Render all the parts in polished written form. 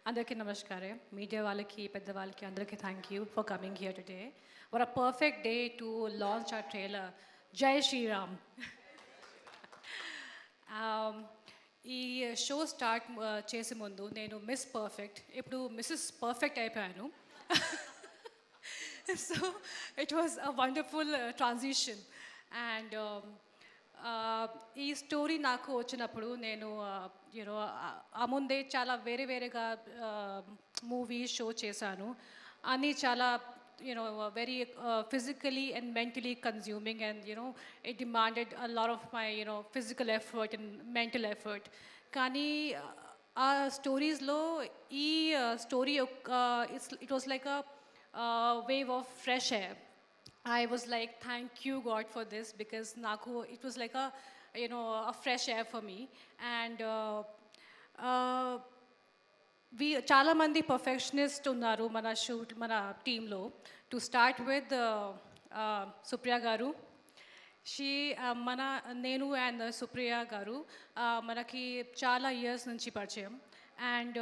అందరికీ నమస్కారం. మీడియా వాళ్ళకి, పెద్దవాళ్ళకి అందరికీ thank you for coming here today. What a perfect day to launch our trailer. జై శ్రీరామ్. ఈ షో స్టార్ట్ చేసే ముందు నేను మిస్ పర్ఫెక్ట్, ఇప్పుడు మిస్సెస్ పర్ఫెక్ట్ అయిపోయాను. So it was a wonderful transition. And ఈ స్టోరీ నాకు వచ్చినప్పుడు నేను యూనో ఆ ముందే చాలా వేరేగా మూవీ షో చేశాను. అన్నీ చాలా very physically and mentally consuming, and it demanded a lot of my physical effort and mental effort. కానీ ఆ స్టోరీస్లో ఈ story it was like a wave of fresh air. I was like, thank you God for this, because naku it was like a fresh air for me. And we చాలా మంది perfectionist ఉన్నారు మన టీంలో. To start with Supriya గారు. She నేను and Supriya గారు మనకి చాలా ఇయర్స్ నుంచి పరిచయం. And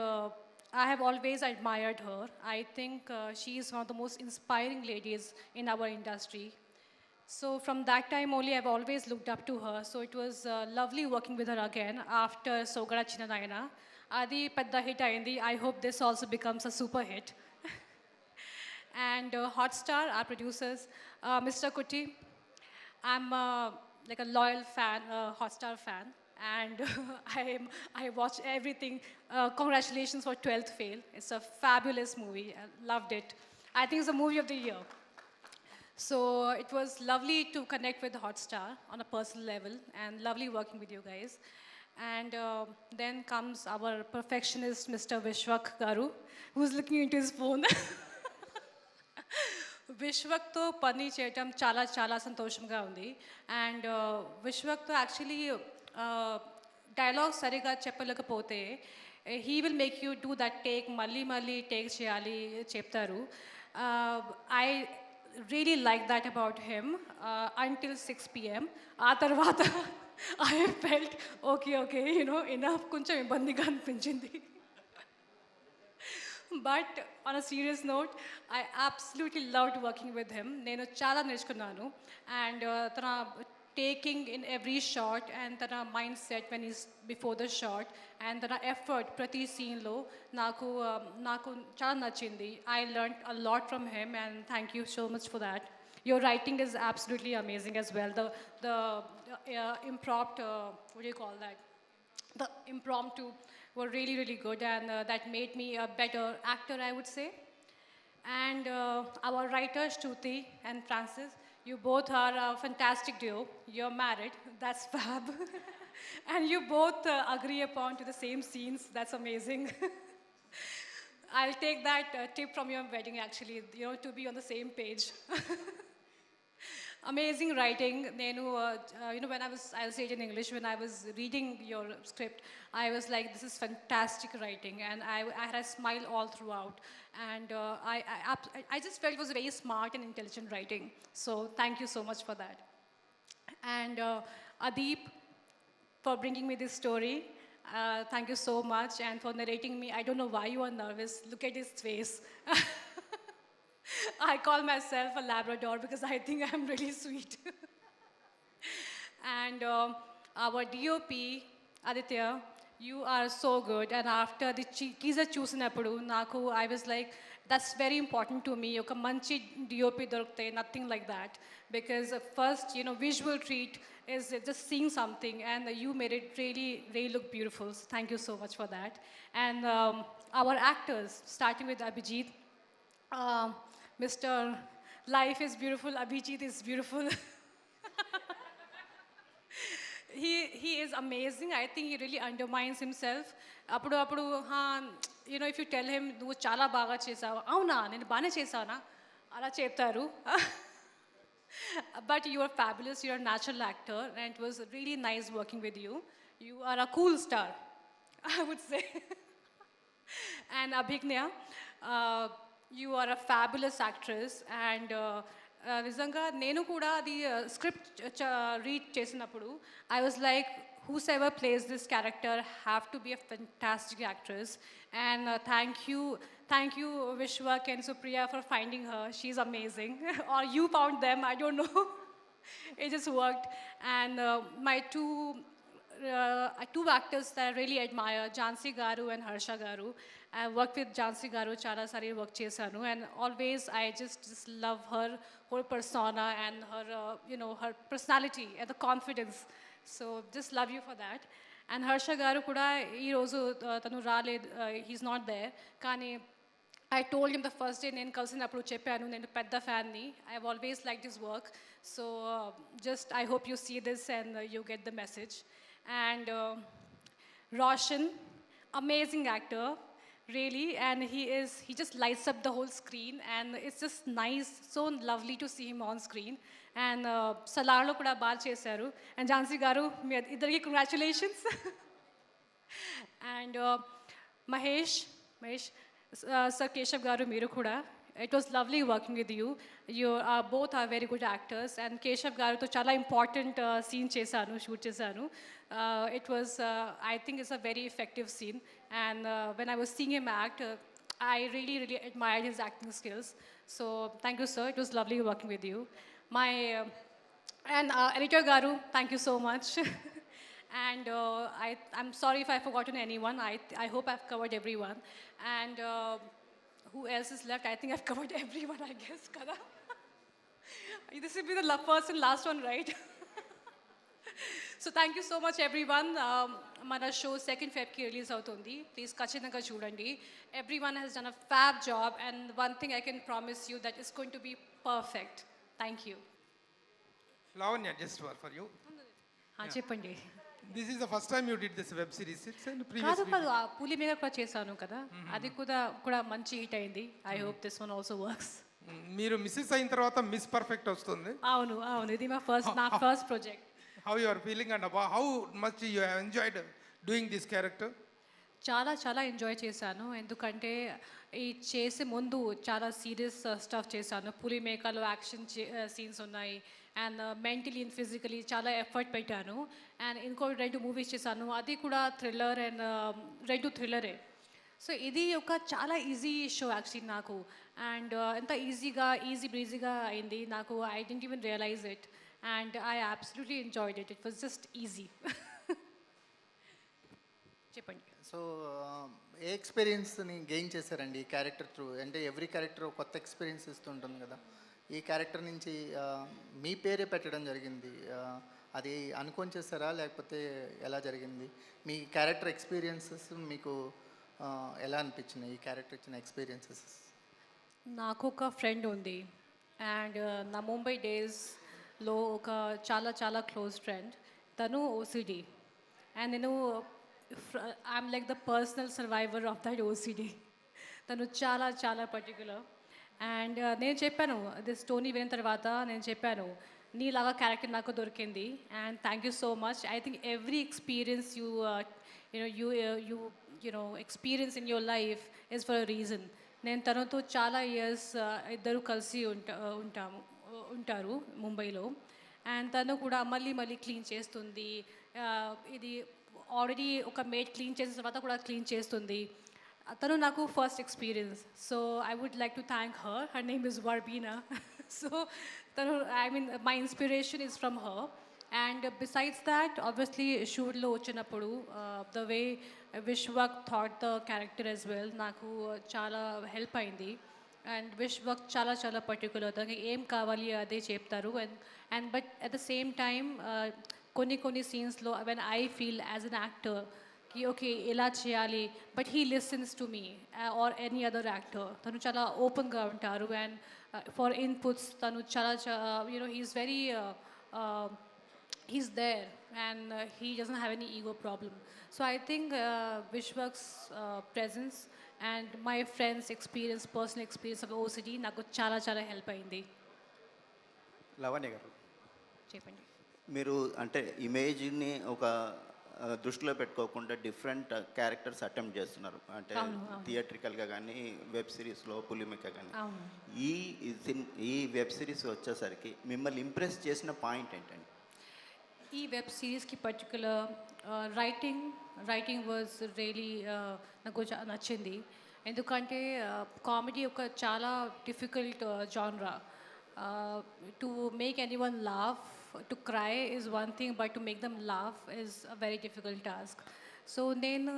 I have always admired her. I think she is one of the most inspiring ladies in our industry. So from that time only, I've always looked up to her. So it was lovely working with her again after Sogara Chinanayana. Adi pedda hit ayindi. I hope this also becomes a super hit. And Hotstar, our producers, Mr. Kuti, I'm like a loyal fan, Hotstar fan. And I watched everything. Congratulations for 12th Fail. It's a fabulous movie. I loved it. I think it's the movie of the year. So it was lovely to connect with Hotstar on a personal level, and lovely working with you guys. And then comes our perfectionist, Mr. Vishwak Garu, who's looking into his phone. విశ్వక్తో పని చేయటం చాలా చాలా సంతోషంగా ఉంది. And విశ్వక్తో actually dialogue సరిగా చెప్పలేకపోతే he will make you do that take, మళ్ళీ take చేయాలి చెప్తారు. I really like that about him until 6 PM. ఆ తర్వాత ఐ ఫెల్ట్ ఓకే ఇనఫ్, కొంచెం ఇబ్బందిగా అనిపించింది. But on a serious note, I absolutely loved working with him. నేను చాలా నేర్చుకున్నాను. And తన taking in every shot, and తన mindset when he's before the shot, and తన effort ప్రతి సీన్లో నాకు చాలా నచ్చింది. I learned a lot from him, and thank you so much for that. Your writing is absolutely amazing as well. The impromptu, what do you call that? The impromptu were really good, and that made me a better actor, I would say. And our writers, Shruti and Francis, you both are a fantastic duo. You're married, that's fab. And you both agree upon to the same scenes, that's amazing. I'll take that tip from your wedding, actually, to be on the same page. Amazing writing. Nenu, when I'll say it in English, when I was reading your script, I was like, this is fantastic writing, and I had a smile all throughout. And I just felt it was very smart and intelligent writing. So thank you so much for that. And Adeep, for bringing me this story. Thank you so much, and for narrating me. I don't know why you are nervous. Look at his face. I call myself a Labrador because I think I'm really sweet. And our DOP, Aditya, you are so good. And after the teaser చూసినప్పుడు నాకు I was like, that's very important to me. ఒక మంచి DOP దొరికితే, nothing like that. Because first, visual treat is just seeing something, and you made it really look beautiful. So thank you so much for that. And our actors, starting with Abhijit. Mr. Life is beautiful, Abhijit is beautiful. He is amazing. I think he really undermines himself. Appudu if you tell him నువ్వు చాలా బాగా చేసావు, అవునా నేను బాగానే చేసానా అలా చెప్తారు. But you are fabulous. You are a natural actor, and it was really nice working with you. You are a cool star, I would say. And Abhignya, you are a fabulous actress. And నిజంగా నేను కూడా అది script read చేసినప్పుడు I was like, whosoever plays this character have to be a fantastic actress. And thank you Vishwak and Supriya for finding her. She's amazing. Or you found them, I don't know. It just worked. And my two actors that I really admire, Jhansi Garu and Harsha Garu. I worked with Jhansi Garu చాలా సారి work చేశాను, and always I just love her whole persona and her her personality and the confidence. So just love you for that. And Harsha Garu కూడా ఈరోజు తను రాలేదు, he's not there. కానీ I told him the first day నేను కలిసినప్పుడు చెప్పాను, నేను పెద్ద ఫ్యాన్ని, I have always like this work. So just I hope you see this and you get the message. And Roshan, amazing actor, really, and he just lights up the whole screen, and it's just nice, so lovely to see him on screen. And Salarlo kuda baga chesaru, and Jhansi garu మీ ఇద్దరికి congratulations. And Mahesh, Sir Keshav garu మీరు కూడా, it was lovely working with you. You both are very good actors, and Keshav garu తో చాలా important scene చేశాను, shoot చేశాను. It was I think it's a very effective scene, and when I was seeing him act, I really admired his acting skills. So thank you sir, it was lovely working with you. My and editor garu, thank you so much. And I'm sorry if I've forgotten anyone. I hope I've covered everyone. And who else is left? I think I've covered everyone, I guess. Kada? This will be the first and last one, right? So thank you so much, everyone. Mana show 2nd Feb ki release avutundi. Please kachitanga chudandi. Everyone has done a fab job, and one thing I can promise you that it's going to be perfect. Thank you. Lavanya, just for you. చెప్పండి. This is the first time you did this web series. It's in the previous కాదు video. ఆ పులి మీద కూడా చేశాను కదా, అది కూడా మంచి హిట్ అయింది. I hope this one also works. మీరు మిస్సెస్ అయిన తర్వాత మిస్ పర్ఫెక్ట్ వస్తుంది. అవును, ఇది నా first project. How you are feeling and how much you have enjoyed doing this character? చాలా ఎంజాయ్ చేశాను, ఎందుకంటే ఈ చేసే ముందు చాలా సీరియస్ స్టఫ్ చేశాను. పులి మేకలో యాక్షన్ సీన్స్ ఉన్నాయి, అండ్ మెంటలీ అండ్ ఫిజికలీ చాలా ఎఫర్ట్ పెట్టాను. అండ్ ఇంకో 2 మూవీస్ చేశాను, అది కూడా థ్రిల్లర్, అండ్ 2 థ్రిల్లరే. సో ఇది ఒక చాలా ఈజీ షో యాక్చువల్లీ నాకు, అండ్ ఎంత ఈజీ బ్రీజీగా అయింది నాకు. I didn't even realise it, and I absolutely enjoyed it. It was just easy. చెప్పండి. సో ఏ ఎక్స్పీరియన్స్ని గెయిన్ చేశారండి ఈ క్యారెక్టర్ త్రూ? అంటే ఎవ్రీ క్యారెక్టర్ కొత్త ఎక్స్పీరియన్స్ ఇస్తుంటుంది కదా, ఈ క్యారెక్టర్ నుంచి మీ పేరే పెట్టడం జరిగింది, అది అనుకొని చేస్తారా లేకపోతే ఎలా జరిగింది? మీ క్యారెక్టర్ ఎక్స్పీరియన్సెస్ మీకు ఎలా అనిపించినాయి, ఈ క్యారెక్టర్ ఇచ్చిన ఎక్స్పీరియన్సెస్? నాకు ఒక ఫ్రెండ్ ఉంది, అండ్ నా ముంబై డేస్లో ఒక చాలా క్లోజ్ ఫ్రెండ్, తను ఓసిడి, అండ్ నేను I'm like the personal survivor of that OCD. తను చాలా పర్టికులర్. అండ్ నేను చెప్పాను, అది స్టోరీ విన్న తర్వాత నేను చెప్పాను, నీలాగా క్యారెక్టర్ నాకు దొరికింది, and thank you so much. I think every experience you experience in your life is for a reason. నేను తనతో చాలా ఇయర్స్ ఇద్దరు కలిసి ఉంటారు ముంబైలో, అండ్ తను కూడా మళ్ళీ క్లీన్ చేస్తుంది. ఇది ఆల్రెడీ ఒక మేడ్ క్లీన్ చేసిన తర్వాత కూడా క్లీన్ చేస్తుంది. తను నాకు first experience. So I would like to thank her name is Verbena. So తను my inspiration is from her. And besides that obviously షూట్లో వచ్చినప్పుడు the way Vishwak thought the character as well నాకు చాలా హెల్ప్ అయింది. And Vishwak చాలా particular, తనకి ఏం కావాలి అదే చెప్తారు. And but at the same time కొన్ని సీన్స్లో when I feel as an actor కి ఓకే ఎలా చేయాలి, but he listens to me or any other actor. తను చాలా ఓపెన్గా ఉంటారు, అండ్ ఫర్ ఇన్పుట్స్ తను చాలా he's very he's there, and he doesn't have any ego problem. So I think Vishwak's presence and my friends' experience, personal experience of OCD నాకు చాలా help అయింది. లవణ్య గారు, చెప్పండి. మీరు అంటే ఇమేజ్ని ఒక దృష్టిలో పెట్టుకోకుండా డిఫరెంట్ క్యారెక్టర్స్ అటెంప్ట్ చేస్తున్నారు, అంటే థియేట్రికల్గా కానీ వెబ్ సిరీస్లో పులిమిక కానీ. ఈ వెబ్ సిరీస్ వచ్చేసరికి మిమ్మల్ని ఇంప్రెస్ చేసిన పాయింట్ ఏంటండి? ఈ వెబ్ సిరీస్కి పర్టికులర్ రైటింగ్ వాజ్ రియలీ నాకు నచ్చింది. ఎందుకంటే కామెడీ ఒక చాలా difficult genre. To make anyone laugh, to cry is one thing, but to make them laugh is a very difficult task. So నేను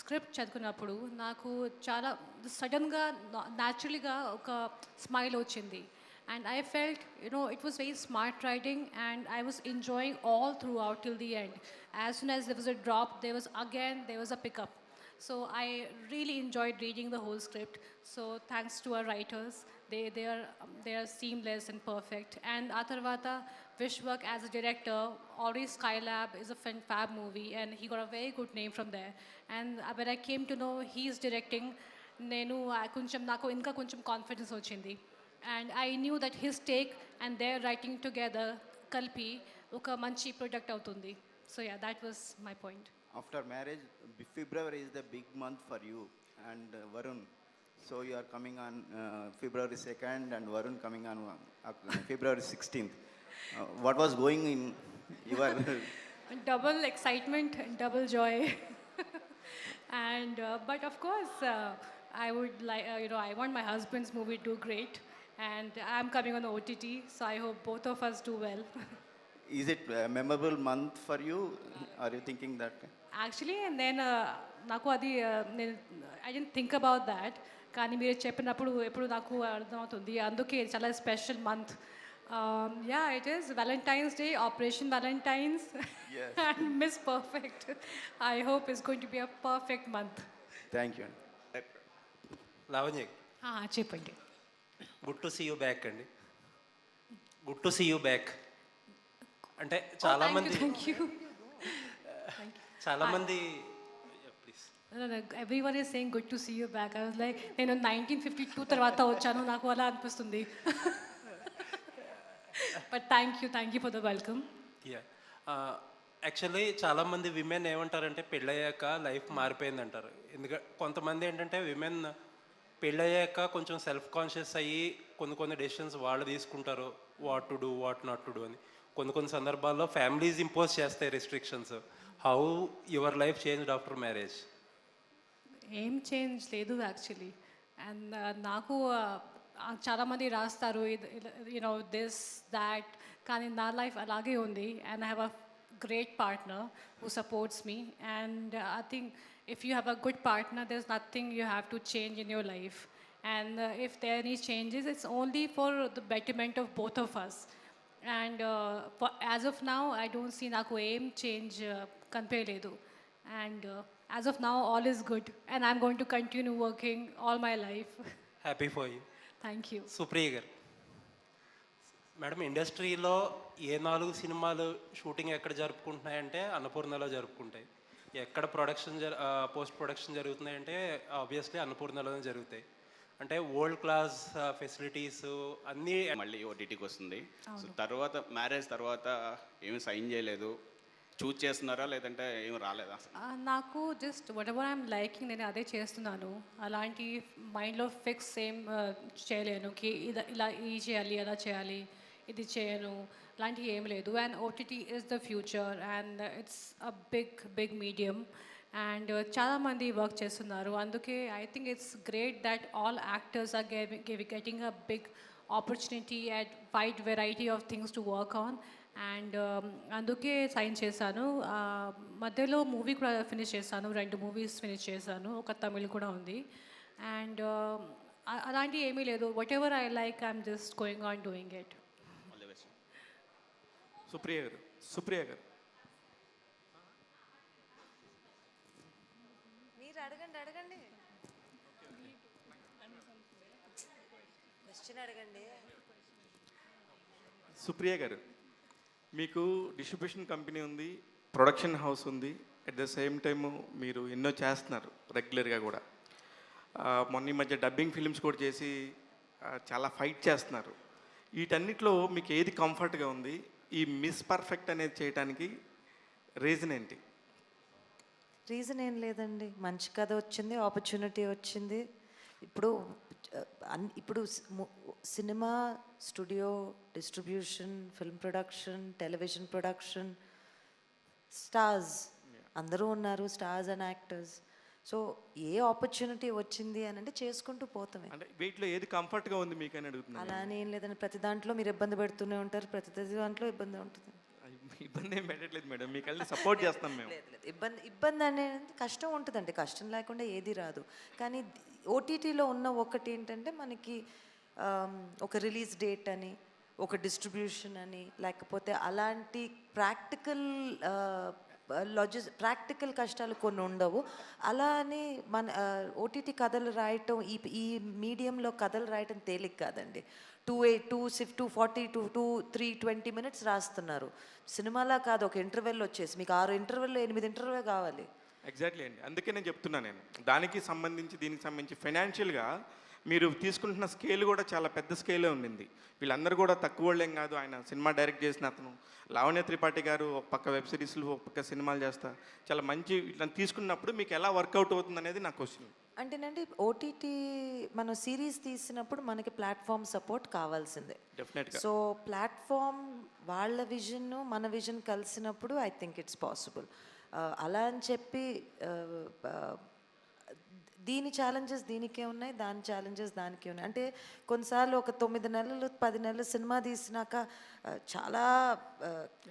స్క్రిప్ట్ చదువుకున్నప్పుడు నాకు చాలా సడన్గా న్యాచురల్గా ఒక స్మైల్ వచ్చింది. And I felt, it was very smart writing, and I was enjoying all throughout till the end. As soon as there was a drop, there was a pickup. So I really enjoyed reading the whole script. So thanks to our writers, they are seamless and perfect. And Atharvata Vishwak as a director, already Skylab is a fab movie, and he got a very good name from there. And when I came to know he's directing, నాకు ఇంకా కొంచెం confidence వచ్చింది. And I knew that his take and their writing together kalpi oka manchi product avutundi. So yeah, that was my point. After marriage, February is the big month for you and Varun. So you are coming on February 2nd and Varun coming on February 16th. What was going in your Double excitement and double joy. And but of course I would like I want my husband's movie to do great, and I'm coming on OTT, so I hope both of us do well. Is it a memorable month for you? Are you thinking that? Actually, and then నాకు అది I didn't think about that, కానీ మీరు చెప్పినప్పుడు ఎప్పుడు నాకు అర్థమవుతుంది. అందుకే చాలా special month. Yeah, it is Valentine's day, Operation Valentine's and Miss Perfect. I hope it's going to be a perfect month. Thank you. Lavanya, చెప్పండి. Good to see you back అండి. Good to see you back అంటే చాలామంది please. Everyone is saying good to see you back. I was like, నేను 1952 తర్వాత వచ్చాను, నాకు అలా అనిపిస్తుంది. But thank you for the welcome. Yeah, actually చాలామంది విమెన్ ఏమంటారంటే పెళ్ళయ్యాక లైఫ్ మారిపోయింది అంటారు. ఎందుకంటే కొంతమంది ఏంటంటే విమెన్ పెళ్ళయ్యాక కొంచెం సెల్ఫ్ కాన్షియస్ అయ్యి కొన్ని డెసిషన్స్ వాళ్ళు తీసుకుంటారు, what to do what not to do అని. కొన్ని సందర్భాల్లో ఫ్యామిలీస్ ఇంపోజ్ చేస్తాయి restrictions. How your life changed after marriage? ఏం చేంజ్ లేదు యాక్చువల్లీ. అండ్ నాకు చాలామంది రాస్తారు దిస్ దాట్, కానీ నా లైఫ్ అలాగే ఉంది. And I have a great partner who supports me, and I think if you have a good partner, there's nothing you have to change in your life. And if there are any changes, it's only for the betterment of both of us. And as of now, I don't see naku aim change kanpeledu. And as of now, all is good, and I'm going to continue working all my life. Happy for you. Thank you. Supriya గారు, madam, ఇండస్ట్రీలో ఏ 4 సినిమాలు shooting ఎక్కడ జరుపుకుంటున్నాయంటే అన్నపూర్ణలో జరుపుకుంటాయి. ఎక్కడ post production జరుగుతున్నాయంటే obviously అన్నపూర్ణలోనే జరుగుతాయి. అంటే world class facilities అన్నీ. మళ్ళీ ఓటీటీకి వస్తుంది. సో తర్వాత మ్యారేజ్ తర్వాత ఏమి సైన్ చేయలేదు, చూజ్ చేస్తున్నారా లేదంటే ఏమి రాలేదా? నాకు just what ever I'm liking నేను అదే చేస్తున్నాను. అలాంటి మైండ్లో ఫిక్స్ ఏం చేయలేను కి ఇలా ఇది చేయాలి అలా చేయాలి ఇది చేయను, అలాంటివి ఏం లేదు. And OTT is the future, and it's a big medium, and చాలామంది వర్క్ చేస్తున్నారు. అందుకే I think it's great that all actors are getting a big opportunity at wide variety of things to work on. And అందుకే sign చేశాను. మధ్యలో movie కూడా finish చేశాను, 2 movies finish చేశాను, ఒక తమిళ్ కూడా ఉంది. అండ్ అలాంటివి ఏమీ లేదు. What ever I like I'm just going on doing it. Supriya గారు మీరు అడగండి క్వశ్చన్ అడగండి. సుప్రియ గారు, మీకు డిస్ట్రిబ్యూషన్ కంపెనీ ఉంది, ప్రొడక్షన్ హౌస్ ఉంది, అట్ ద సేమ్ టైము మీరు ఎన్నో చేస్తున్నారు రెగ్యులర్గా కూడా. మొన్న ఈ మధ్య డబ్బింగ్ ఫిలిమ్స్ కూడా చేసి చాలా ఫైట్ చేస్తున్నారు. వీటన్నిటిలో మీకు ఏది కంఫర్ట్గా ఉంది? ఈ మిస్ పర్ఫెక్ట్ అనేది చేయడానికి రీజన్ ఏంటి? రీజన్ ఏం లేదండి, మంచి కథ వచ్చింది, ఆపర్చునిటీ వచ్చింది. ఇప్పుడు cinema studio, distribution, film production, television production, stars అందరూ ఉన్నారు stars and actors. So A opportunity వచ్చింది అని అంటే చేసుకుంటూ పోతామే. అంటే వీటిలో ఏది కంఫర్ట్గా ఉంది మీకు అని అడుగుతున్నాను. అలా అని ఏం లేదండి, ప్రతి దాంట్లో మీరు ఇబ్బంది పెడుతూనే ఉంటారు, ప్రతి దాంట్లో ఇబ్బంది ఉంటుంది. ఇబ్బంది ఏం పెట్టట్లేదు మేడం, మీకు వెళ్ళి సపోర్ట్ చేస్తాం మేము. లేదు లేదు, ఇబ్బంది అనేది కష్టం ఉంటుందండి, కష్టం లేకుండా ఏది రాదు. కానీ ఓటీటీలో ఉన్న ఒకటి ఏంటంటే మనకి ఒక రిలీజ్ డేట్ అని, ఒక డిస్ట్రిబ్యూషన్ అని, లేకపోతే అలాంటి ప్రాక్టికల్ కష్టాలు కొన్ని ఉండవు. అలా అని మన ఓటీటీ కథలు రాయటం, ఈ మీడియంలో కథలు రాయటం తేలిక కాదండి. 240 minutes రాస్తున్నారు. సినిమాలా కాదు, ఒక ఇంటర్వెల్ వచ్చేసి మీకు 6 ఇంటర్వెల్ 8 ఇంటర్వెల్ కావాలి. ఎగ్జాక్ట్లీ అండి, అందుకే నేను చెప్తున్నా, నేను దానికి సంబంధించి దీనికి సంబంధించి ఫైనాన్షియల్గా మీరు తీసుకుంటున్న స్కేల్ కూడా చాలా పెద్ద స్కేలే ఉండింది. వీళ్ళందరూ కూడా తక్కువ వాళ్ళేం కాదు. ఆయన సినిమా డైరెక్ట్ చేసిన అతను లావణ్య త్రిపాఠి గారు ఒక పక్క వెబ్ సిరీస్లు, ఒక పక్క సినిమాలు చేస్తా చాలా మంచి ఇట్లా తీసుకున్నప్పుడు మీకు ఎలా వర్కౌట్ అవుతుంది అనేది నా క్వశ్చన్. అంటేనండి ఓటీటీ మనం సిరీస్ తీసినప్పుడు మనకి ప్లాట్ఫామ్ సపోర్ట్ కావాల్సిందే. డెఫినెట్గా. సో ప్లాట్ఫామ్ వాళ్ళ విజన్ మన విజన్ కలిసినప్పుడు ఐ థింక్ ఇట్స్ పాసిబుల్. అలా అని చెప్పి దీని ఛాలెంజెస్ దీనికే ఉన్నాయి, దాని ఛాలెంజెస్ దానికే ఉన్నాయి. అంటే కొన్నిసార్లు ఒక 9 నెలలు 10 నెలలు సినిమా తీసినాక చాలా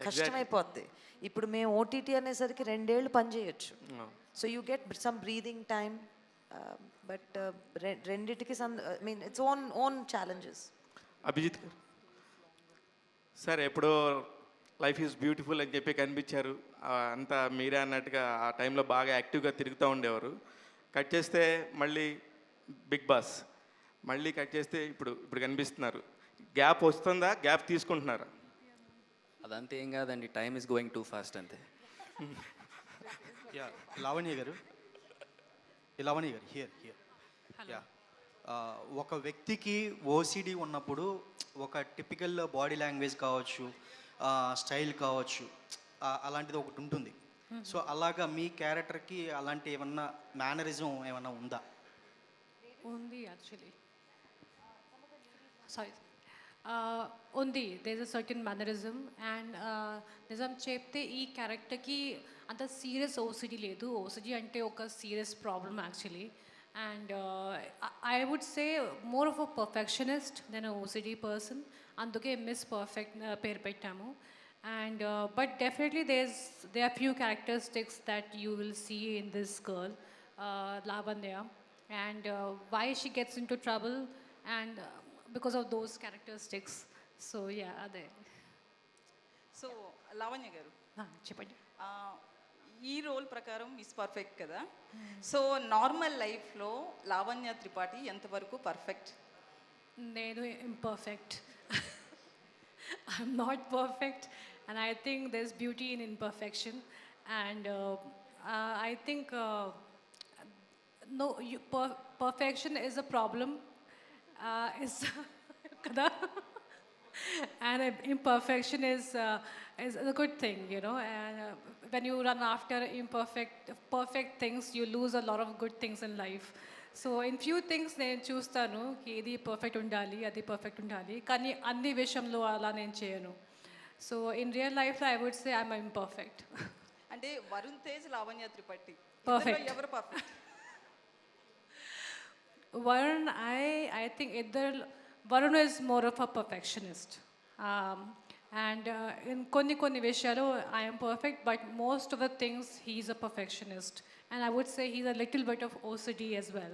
కష్టమైపోద్ది. ఇప్పుడు మేము ఓటీటీ అనేసరికి 2 ఏళ్ళు పనిచేయచ్చు. So you get some breathing time, but రెండిటికి ఇట్స్ ఓన్ ఛాలెంజెస్. అభిజిత్ గారు సార్, ఎప్పుడో లైఫ్ ఈజ్ బ్యూటిఫుల్ అని చెప్పి కనిపించారు, అంతా మీరే అన్నట్టుగా ఆ టైంలో బాగా యాక్టివ్గా తిరుగుతూ ఉండేవారు. కట్ చేస్తే మళ్ళీ బిగ్ బాస్, మళ్ళీ కట్ చేస్తే ఇప్పుడు కనిపిస్తున్నారు. గ్యాప్ వస్తుందా, గ్యాప్ తీసుకుంటున్నారా? అదంతా ఏం కాదండి, time is going too fast అంతే. యా లావణ్య గారు హియర్ యా, ఒక వ్యక్తికి ఓసిడి ఉన్నప్పుడు ఒక టిపికల్ బాడీ లాంగ్వేజ్ కావచ్చు, స్టైల్ కావచ్చు, అలాంటిది ఒకటి ఉంటుంది. సో అలాగా మీ క్యారెక్టర్కి అలాంటి ఏమన్నా మేనరిజం ఏమన్నా ఉందా? ఉంది యాక్చువల్లీ, సారీ, ఉంది. There is a certain mannerism. And నిజం చెప్తే ఈ క్యారెక్టర్కి అంత సీరియస్ ఓసిడి లేదు. ఓసిడి అంటే ఒక serious problem actually. And I would say more of a perfectionist then a OCD person. అందుకే మిస్ పర్ఫెక్ట్ పేరు పెట్టాము. And but definitely there are few characteristics that you will see in this girl, Lavanya, and why she gets into trouble, and because of those characteristics. So yeah, there. So Lavanya గారు, చెప్పండి. ఈ role ప్రకారం miss perfect కదా. So normal లైఫ్లో లావణ్య త్రిపాఠి ఎంతవరకు perfect? నేను imperfect. I'm not perfect, and I think there's beauty in imperfection. And I think perfection is a problem. Is kada, and imperfection is a good thing, you know. And when you run after perfect things, you lose a lot of good things in life. So in few things నేను చూస్తాను, ఇది perfect ఉండాలి, అది perfect ఉండాలి, కానీ అన్ని విషయంలో అలా నేను చేయను. సో ఇన్ రియల్ లైఫ్లో I would say I'm imperfect. అంటే వరుణ్ తేజ్, లావణ్య త్రిపాఠి పర్ఫెక్ట్. ఎవరు perfect? Varun, I think Varun is more of a perfectionist. And in కొన్ని విషయాలు I'm perfect, but most of the things he's a perfectionist. And I would say he's a little bit of OCD as well.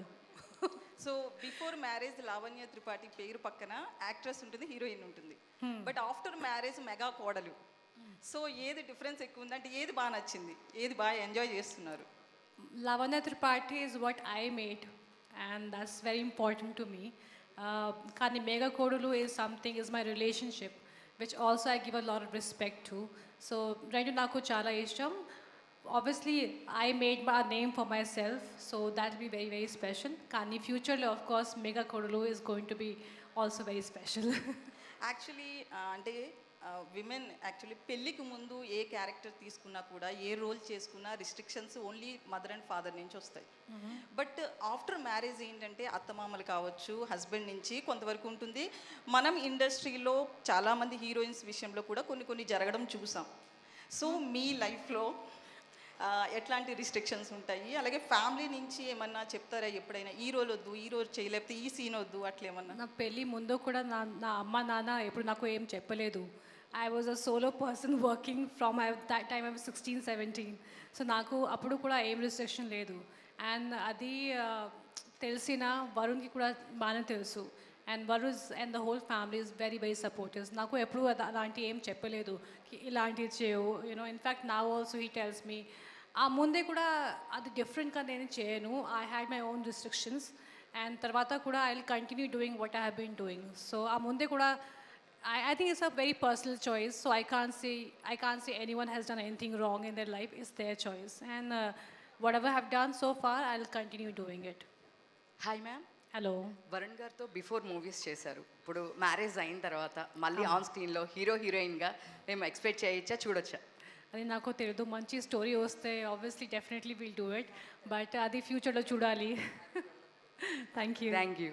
So before marriage Lavanya Tripathi పేరు పక్కన actress ఉంటుంది, heroine ఉంటుంది. But after marriage mega కోడలు. So ఏది difference ఎక్కువ ఉంది? అంటే ఏది బాగా నచ్చింది, ఏది బాగా ఎంజాయ్ చేస్తున్నారు? Lavanya Tripathi is what I made, and that's very important to me. Kani Mega Kodulu is my relationship, which also I give a lot of respect to. So Rendu Naku Chala Isham. Obviously, I made my name for myself, so that will be very, very special. Kani future, of course, Mega Kodulu is going to be also very special. Actually అంటే women actually పెళ్ళికి ముందు ఏ character తీసుకున్నా కూడా, ఏ role చేసుకున్నా restrictions only mother and father నుంచి వస్తాయి. But after marriage ఏంటంటే అత్తమామలు కావచ్చు, హస్బెండ్ నుంచి కొంతవరకు ఉంటుంది. మనం ఇండస్ట్రీలో చాలామంది హీరోయిన్స్ విషయంలో కూడా కొన్ని జరగడం చూసాం. సో మీ లైఫ్లో ఎట్లాంటి రిస్ట్రిక్షన్స్ ఉంటాయి, అలాగే ఫ్యామిలీ నుంచి ఏమన్నా చెప్తారా ఎప్పుడైనా ఈ రోల్ వద్దు, ఈ రోజు చేయలేకపోతే ఈ సీన్ వద్దు అట్లా ఏమన్నా? నా పెళ్ళి ముందు కూడా నా అమ్మ నాన్న ఎప్పుడు నాకు ఏం చెప్పలేదు. I was a solo person working from that time I was 16-17. So నాకు అప్పుడు కూడా ఏం రిస్ట్రిక్షన్ లేదు. అండ్ అది తెలిసిన వరుణ్కి కూడా బాగానే తెలుసు. And Varun and the whole family is very very supportive. నాకు ఎప్పుడు అలాంటి ఏం చెప్పలేదు ఇలాంటివి చేయవు. యూనో ఇన్ఫ్యాక్ట్ నా ఆల్సో హీ టెల్స్ మీ. ఆ ముందే కూడా అది డిఫరెంట్గా నేను చేయను. I had my own restrictions. And తర్వాత కూడా I will continue doing what I have been doing. So ఆ ముందే కూడా I think it's a very personal choice. So I can't say anyone has done anything wrong in their life. It's their choice. And whatever I've done so far, I'll continue doing it. Hi ma'am, Hello. Varun గారితో before movies చేశారు. ఇప్పుడు marriage అయిన తర్వాత మళ్ళీ on స్క్రీన్లో హీరోయిన్గా మేము expect చేయొచ్చా, చూడొచ్చా? అది నాకు తెలియదు. మంచి స్టోరీ వస్తే obviously definitely will do it. But అది ఫ్యూచర్లో చూడాలి. Thank you. Thank you.